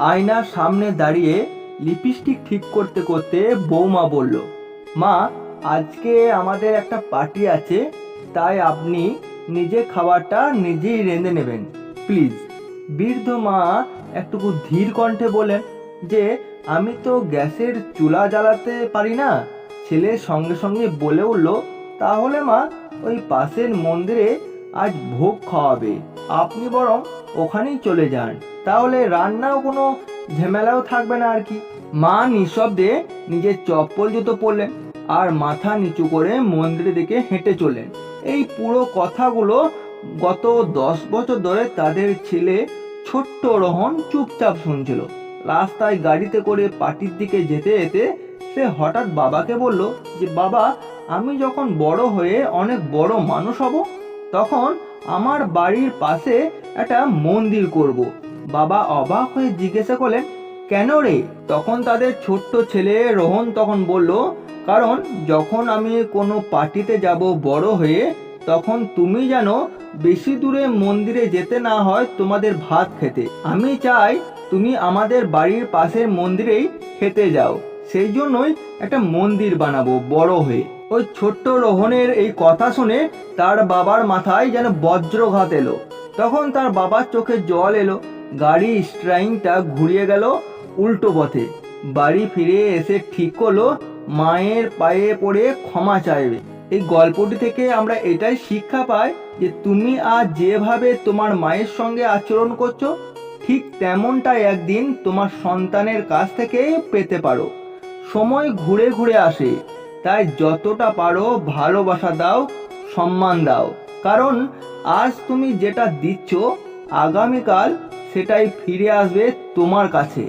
আয়নার সামনে দাঁড়িয়ে লিপস্টিক ঠিক করতে করতে বৌমা বলল, মা, আজকে আমাদের একটা পার্টি আছে, তাই আপনি নিজে খাবারটা নিজেই রেঁধে নেবেন প্লিজ। বৃদ্ধ মা একটুকু ধীর কণ্ঠে বলেন যে আমি তো গ্যাসের চুলা জ্বালাতে পারি না। ছেলে সঙ্গে সঙ্গে বলে উঠল, তাহলে মা, ওই পাশের মন্দিরে আজ ভোগ খাওয়াবে, আপনি বরং ওখানেই চলে যান, তাহলে রান্নাও কোনো ঝামেলাও থাকবে না আর কি। মা নিঃশব্দে নিজের চপ্পল জুতো পরলেন আর মাথা নিচু করে মন্দিরের দিকে হেঁটে চললেন। এই পুরো কথাগুলো গত 10 বছর ধরে তাদের ছেলে ছোট্ট রোহন চুপচাপ শুনছিল। রাস্তায় গাড়িতে করে পার্টির দিকে যেতে যেতে সে হঠাৎ বাবাকে বলল যে, বাবা, আমি যখন বড় হয়ে অনেক বড় মানুষ হব, তখন আমার বাড়ির পাশে একটা মন্দির করব। বাবা অবাক হয়ে জিজ্ঞাসা করলেন, কেন রে? তখন তাদের ছোট্ট ছেলে রোহন তখন বলল, কারণ যখন আমি কোনো পার্টিতে যাব বড় হয়ে, তখন তুমি যেন বেশি দূরে মন্দিরে যেতে না হয় তোমাদের ভাত খেতে। আমি চাই তুমি আমাদের বাড়ির পাশের মন্দিরেই খেতে যাও। সেই জন্যই একটা মন্দির বানাবো বড় হয়ে। ওই ছোট্ট রোহনের এই কথা শুনে তার বাবার মাথায় যেন বজ্রঘাত এলো। তখন তার বাবার চোখে জল এলো। গাড়ি স্টারিংটা ঘুরিয়ে গেল উল্টো পথে। বাড়ি ফিরে এসে ঠিক করলো মায়ের পায়ে পড়ে ক্ষমা চাইবে। এই গল্পটি থেকে আমরা এটাই শিক্ষা পাই যে তুমি আজ যেভাবে তোমার মায়ের সঙ্গে আচরণ করছো, ঠিক তেমনটাই একদিন তোমার সন্তানের কাছ থেকে পেতে পারো। সময় ঘুরে ঘুরে আসে, তাই যতটা পারো ভালোবাসা দাও, সম্মান দাও, কারণ আজ তুমি যেটা দিচ্ছ, আগামীকাল সেটাই ফিরে আসবে তোমার কাছে।